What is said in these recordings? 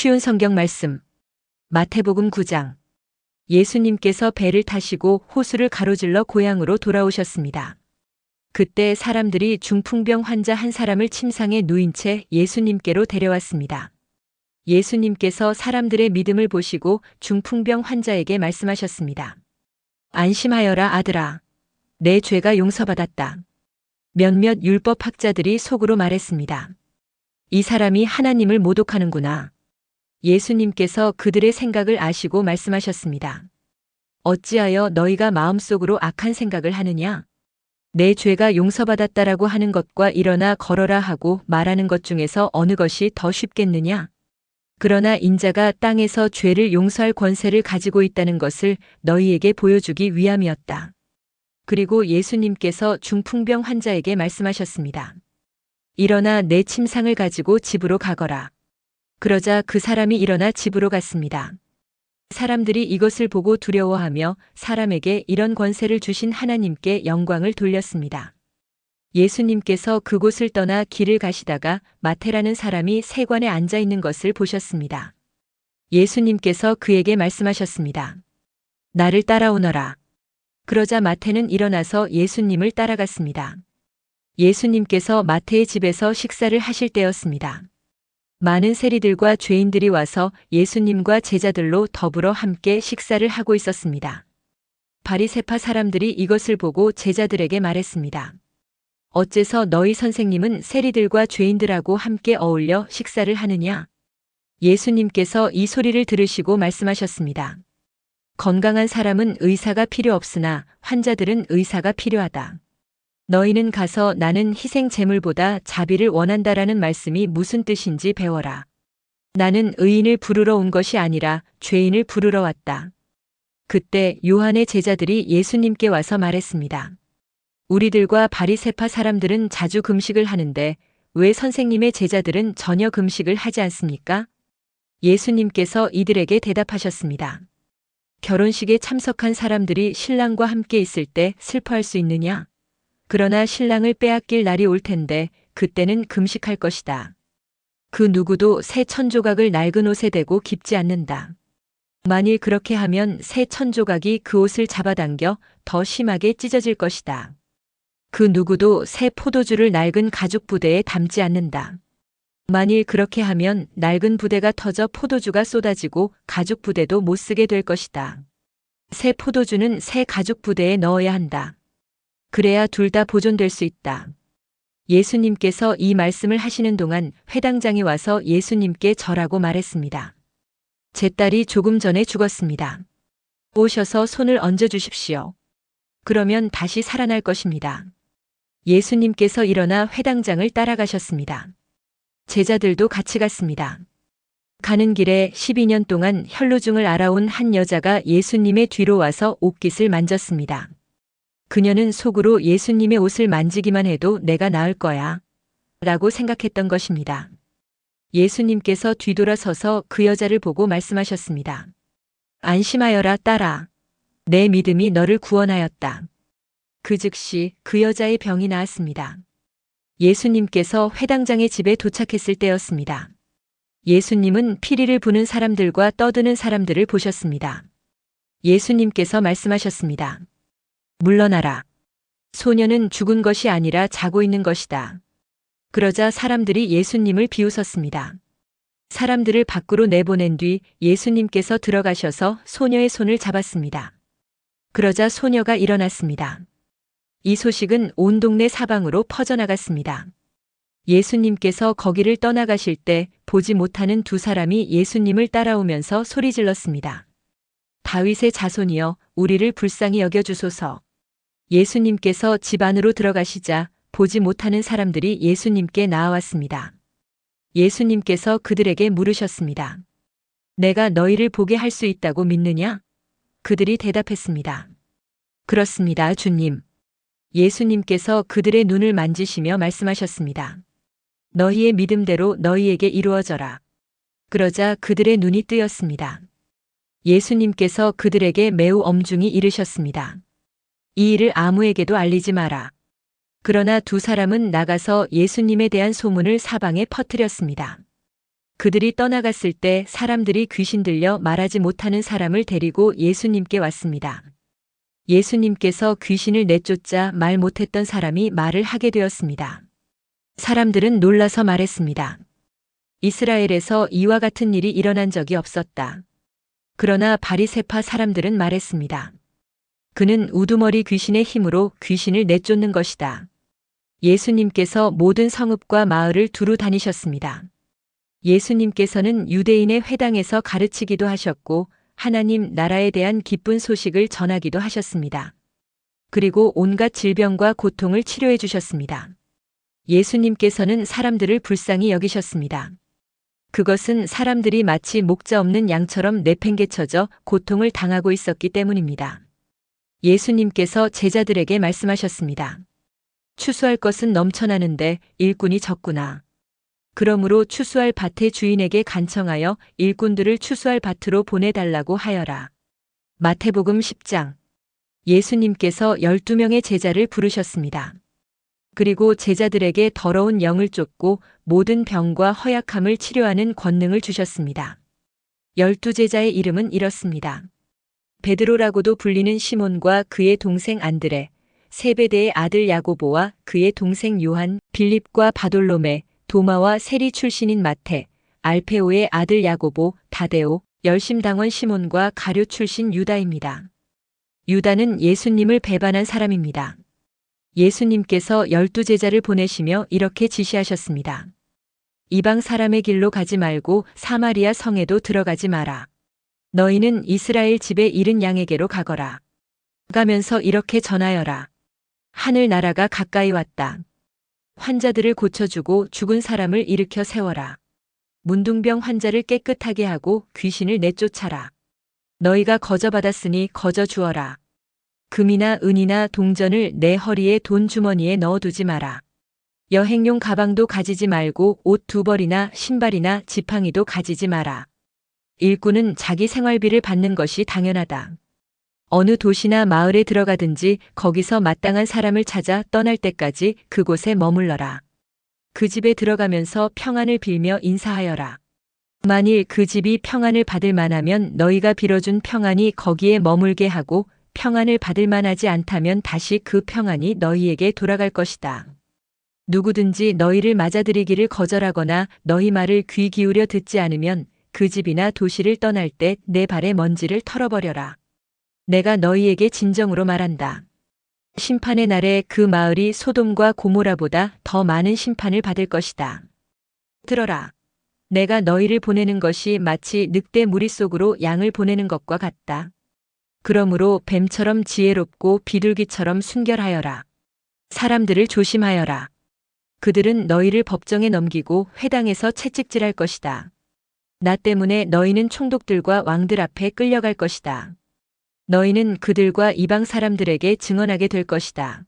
쉬운 성경 말씀. 마태복음 9장. 예수님께서 배를 타시고 호수를 가로질러 고향으로 돌아오셨습니다. 그때 사람들이 중풍병 환자 한 사람을 침상에 누인 채 예수님께로 데려왔습니다. 예수님께서 사람들의 믿음을 보시고 중풍병 환자에게 말씀하셨습니다. 안심하여라 아들아. 내 죄가 용서받았다. 몇몇 율법학자들이 속으로 말했습니다. 이 사람이 하나님을 모독하는구나. 예수님께서 그들의 생각을 아시고 말씀하셨습니다. 어찌하여 너희가 마음속으로 악한 생각을 하느냐? 내 죄가 용서받았다라고 하는 것과 일어나 걸어라 하고 말하는 것 중에서 어느 것이 더 쉽겠느냐? 그러나 인자가 땅에서 죄를 용서할 권세를 가지고 있다는 것을 너희에게 보여주기 위함이었다. 그리고 예수님께서 중풍병 환자에게 말씀하셨습니다. 일어나 내 침상을 가지고 집으로 가거라. 그러자 그 사람이 일어나 집으로 갔습니다. 사람들이 이것을 보고 두려워하며 사람에게 이런 권세를 주신 하나님께 영광을 돌렸습니다. 예수님께서 그곳을 떠나 길을 가시다가 마태라는 사람이 세관에 앉아 있는 것을 보셨습니다. 예수님께서 그에게 말씀하셨습니다. 나를 따라오너라. 그러자 마태는 일어나서 예수님을 따라갔습니다. 예수님께서 마태의 집에서 식사를 하실 때였습니다. 많은 세리들과 죄인들이 와서 예수님과 제자들로 더불어 함께 식사를 하고 있었습니다. 바리새파 사람들이 이것을 보고 제자들에게 말했습니다. 어째서 너희 선생님은 세리들과 죄인들하고 함께 어울려 식사를 하느냐? 예수님께서 이 소리를 들으시고 말씀하셨습니다. 건강한 사람은 의사가 필요 없으나 환자들은 의사가 필요하다. 너희는 가서 나는 희생 제물보다 자비를 원한다라는 말씀이 무슨 뜻인지 배워라. 나는 의인을 부르러 온 것이 아니라 죄인을 부르러 왔다. 그때 요한의 제자들이 예수님께 와서 말했습니다. 우리들과 바리새파 사람들은 자주 금식을 하는데 왜 선생님의 제자들은 전혀 금식을 하지 않습니까? 예수님께서 이들에게 대답하셨습니다. 결혼식에 참석한 사람들이 신랑과 함께 있을 때 슬퍼할 수 있느냐? 그러나 신랑을 빼앗길 날이 올 텐데 그때는 금식할 것이다. 그 누구도 새 천조각을 낡은 옷에 대고 깁지 않는다. 만일 그렇게 하면 새 천조각이 그 옷을 잡아당겨 더 심하게 찢어질 것이다. 그 누구도 새 포도주를 낡은 가죽 부대에 담지 않는다. 만일 그렇게 하면 낡은 부대가 터져 포도주가 쏟아지고 가죽 부대도 못 쓰게 될 것이다. 새 포도주는 새 가죽 부대에 넣어야 한다. 그래야 둘 다 보존될 수 있다. 예수님께서 이 말씀을 하시는 동안 회당장이 와서 예수님께 절하고 말했습니다. 제 딸이 조금 전에 죽었습니다. 오셔서 손을 얹어 주십시오. 그러면 다시 살아날 것입니다. 예수님께서 일어나 회당장을 따라가셨습니다. 제자들도 같이 갔습니다. 가는 길에 12년 동안 혈루증을 앓아온 한 여자가 예수님의 뒤로 와서 옷깃을 만졌습니다. 그녀는 속으로 예수님의 옷을 만지기만 해도 내가 나을 거야 라고 생각했던 것입니다. 예수님께서 뒤돌아서서 그 여자를 보고 말씀하셨습니다. 안심하여라 딸아. 내 믿음이 너를 구원하였다. 그 즉시 그 여자의 병이 나았습니다. 예수님께서 회당장의 집에 도착했을 때였습니다. 예수님은 피리를 부는 사람들과 떠드는 사람들을 보셨습니다. 예수님께서 말씀하셨습니다. 물러나라. 소녀는 죽은 것이 아니라 자고 있는 것이다. 그러자 사람들이 예수님을 비웃었습니다. 사람들을 밖으로 내보낸 뒤 예수님께서 들어가셔서 소녀의 손을 잡았습니다. 그러자 소녀가 일어났습니다. 이 소식은 온 동네 사방으로 퍼져나갔습니다. 예수님께서 거기를 떠나가실 때 보지 못하는 두 사람이 예수님을 따라오면서 소리질렀습니다. 다윗의 자손이여 우리를 불쌍히 여겨주소서. 예수님께서 집 안으로 들어가시자 보지 못하는 사람들이 예수님께 나아왔습니다. 예수님께서 그들에게 물으셨습니다. 내가 너희를 보게 할 수 있다고 믿느냐? 그들이 대답했습니다. 그렇습니다, 주님. 예수님께서 그들의 눈을 만지시며 말씀하셨습니다. 너희의 믿음대로 너희에게 이루어져라. 그러자 그들의 눈이 뜨였습니다. 예수님께서 그들에게 매우 엄중히 이르셨습니다. 이 일을 아무에게도 알리지 마라. 그러나 두 사람은 나가서 예수님에 대한 소문을 사방에 퍼뜨렸습니다. 그들이 떠나갔을 때 사람들이 귀신 들려 말하지 못하는 사람을 데리고 예수님께 왔습니다. 예수님께서 귀신을 내쫓자 말 못했던 사람이 말을 하게 되었습니다. 사람들은 놀라서 말했습니다. 이스라엘에서 이와 같은 일이 일어난 적이 없었다. 그러나 바리새파 사람들은 말했습니다. 그는 우두머리 귀신의 힘으로 귀신을 내쫓는 것이다. 예수님께서 모든 성읍과 마을을 두루 다니셨습니다. 예수님께서는 유대인의 회당에서 가르치기도 하셨고 하나님 나라에 대한 기쁜 소식을 전하기도 하셨습니다. 그리고 온갖 질병과 고통을 치료해 주셨습니다. 예수님께서는 사람들을 불쌍히 여기셨습니다. 그것은 사람들이 마치 목자 없는 양처럼 내팽개쳐져 고통을 당하고 있었기 때문입니다. 예수님께서 제자들에게 말씀하셨습니다. 추수할 것은 넘쳐나는데 일꾼이 적구나. 그러므로 추수할 밭의 주인에게 간청하여 일꾼들을 추수할 밭으로 보내달라고 하여라. 마태복음 10장. 예수님께서 12명의 제자를 부르셨습니다. 그리고 제자들에게 더러운 영을 쫓고 모든 병과 허약함을 치료하는 권능을 주셨습니다. 12제자의 이름은 이렇습니다. 베드로라고도 불리는 시몬과 그의 동생 안드레, 세베대의 아들 야고보와 그의 동생 요한, 빌립과 바돌로메, 도마와 세리 출신인 마태, 알페오의 아들 야고보, 다데오, 열심당원 시몬과 가룟 출신 유다입니다. 유다는 예수님을 배반한 사람입니다. 예수님께서 12제자를 보내시며 이렇게 지시하셨습니다. 이방 사람의 길로 가지 말고 사마리아 성에도 들어가지 마라. 너희는 이스라엘 집에 잃은 양에게로 가거라. 가면서 이렇게 전하여라. 하늘 나라가 가까이 왔다. 환자들을 고쳐주고 죽은 사람을 일으켜 세워라. 문둥병 환자를 깨끗하게 하고 귀신을 내쫓아라. 너희가 거저받았으니 거저 주어라. 금이나 은이나 동전을 내 허리에 돈 주머니에 넣어두지 마라. 여행용 가방도 가지지 말고 옷 2벌이나 신발이나 지팡이도 가지지 마라. 일꾼은 자기 생활비를 받는 것이 당연하다. 어느 도시나 마을에 들어가든지 거기서 마땅한 사람을 찾아 떠날 때까지 그곳에 머물러라. 그 집에 들어가면서 평안을 빌며 인사하여라. 만일 그 집이 평안을 받을 만하면 너희가 빌어준 평안이 거기에 머물게 하고 평안을 받을 만하지 않다면 다시 그 평안이 너희에게 돌아갈 것이다. 누구든지 너희를 맞아들이기를 거절하거나 너희 말을 귀 기울여 듣지 않으면 그 집이나 도시를 떠날 때 내 발의 먼지를 털어버려라. 내가 너희에게 진정으로 말한다. 심판의 날에 그 마을이 소돔과 고모라보다 더 많은 심판을 받을 것이다. 들어라. 내가 너희를 보내는 것이 마치 늑대 무리 속으로 양을 보내는 것과 같다. 그러므로 뱀처럼 지혜롭고 비둘기처럼 순결하여라. 사람들을 조심하여라. 그들은 너희를 법정에 넘기고 회당에서 채찍질할 것이다. 나 때문에 너희는 총독들과 왕들 앞에 끌려갈 것이다. 너희는 그들과 이방 사람들에게 증언하게 될 것이다.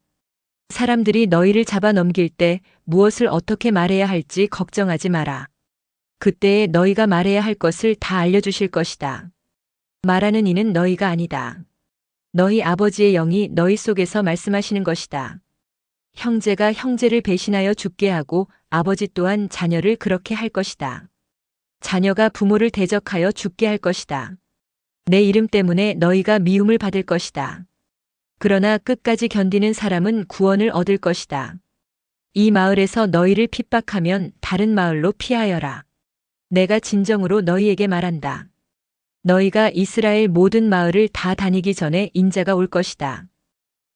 사람들이 너희를 잡아 넘길 때 무엇을 어떻게 말해야 할지 걱정하지 마라. 그때에 너희가 말해야 할 것을 다 알려주실 것이다. 말하는 이는 너희가 아니다. 너희 아버지의 영이 너희 속에서 말씀하시는 것이다. 형제가 형제를 배신하여 죽게 하고 아버지 또한 자녀를 그렇게 할 것이다. 자녀가 부모를 대적하여 죽게 할 것이다. 내 이름 때문에 너희가 미움을 받을 것이다. 그러나 끝까지 견디는 사람은 구원을 얻을 것이다. 이 마을에서 너희를 핍박하면 다른 마을로 피하여라. 내가 진정으로 너희에게 말한다. 너희가 이스라엘 모든 마을을 다 다니기 전에 인자가 올 것이다.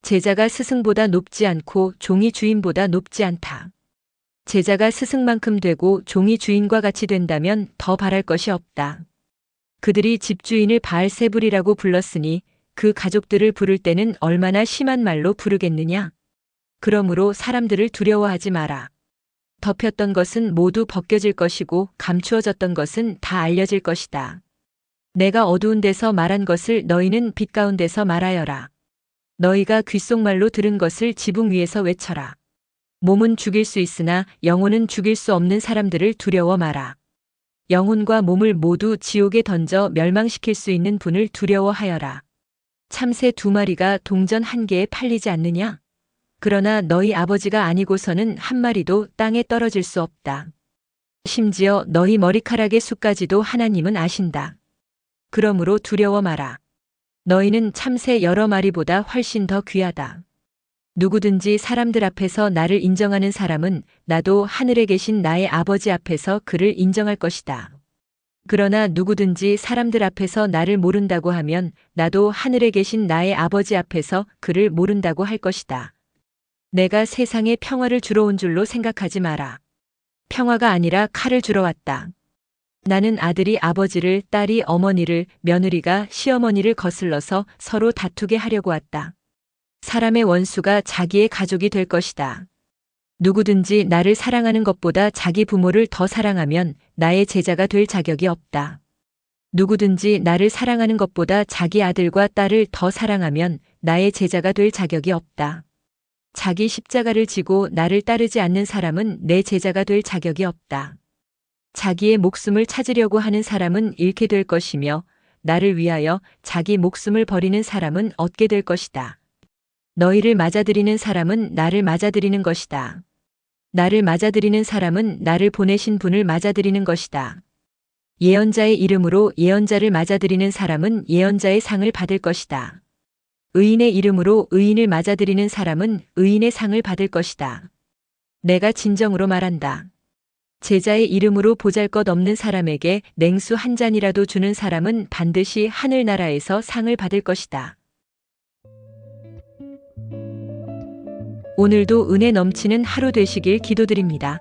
제자가 스승보다 높지 않고 종이 주인보다 높지 않다. 제자가 스승만큼 되고 종이 주인과 같이 된다면 더 바랄 것이 없다. 그들이 집주인을 바알세불이라고 불렀으니 그 가족들을 부를 때는 얼마나 심한 말로 부르겠느냐. 그러므로 사람들을 두려워하지 마라. 덮였던 것은 모두 벗겨질 것이고 감추어졌던 것은 다 알려질 것이다. 내가 어두운 데서 말한 것을 너희는 빛 가운데서 말하여라. 너희가 귓속말로 들은 것을 지붕 위에서 외쳐라. 몸은 죽일 수 있으나 영혼은 죽일 수 없는 사람들을 두려워 마라. 영혼과 몸을 모두 지옥에 던져 멸망시킬 수 있는 분을 두려워하여라. 참새 2마리가 동전 1개에 팔리지 않느냐? 그러나 너희 아버지가 아니고서는 한 마리도 땅에 떨어질 수 없다. 심지어 너희 머리카락의 수까지도 하나님은 아신다. 그러므로 두려워 마라. 너희는 참새 여러 마리보다 훨씬 더 귀하다. 누구든지 사람들 앞에서 나를 인정하는 사람은 나도 하늘에 계신 나의 아버지 앞에서 그를 인정할 것이다. 그러나 누구든지 사람들 앞에서 나를 모른다고 하면 나도 하늘에 계신 나의 아버지 앞에서 그를 모른다고 할 것이다. 내가 세상에 평화를 주러 온 줄로 생각하지 마라. 평화가 아니라 칼을 주러 왔다. 나는 아들이 아버지를, 딸이 어머니를, 며느리가 시어머니를 거슬러서 서로 다투게 하려고 왔다. 사람의 원수가 자기의 가족이 될 것이다. 누구든지 나를 사랑하는 것보다 자기 부모를 더 사랑하면 나의 제자가 될 자격이 없다. 누구든지 나를 사랑하는 것보다 자기 아들과 딸을 더 사랑하면 나의 제자가 될 자격이 없다. 자기 십자가를 지고 나를 따르지 않는 사람은 내 제자가 될 자격이 없다. 자기의 목숨을 찾으려고 하는 사람은 잃게 될 것이며 나를 위하여 자기 목숨을 버리는 사람은 얻게 될 것이다. 너희를 맞아들이는 사람은 나를 맞아들이는 것이다. 나를 맞아들이는 사람은 나를 보내신 분을 맞아들이는 것이다. 예언자의 이름으로 예언자를 맞아들이는 사람은 예언자의 상을 받을 것이다. 의인의 이름으로 의인을 맞아들이는 사람은 의인의 상을 받을 것이다. 내가 진정으로 말한다. 제자의 이름으로 보잘것없는 사람에게 냉수 한 잔이라도 주는 사람은 반드시 하늘나라에서 상을 받을 것이다. 오늘도 은혜 넘치는 하루 되시길 기도드립니다.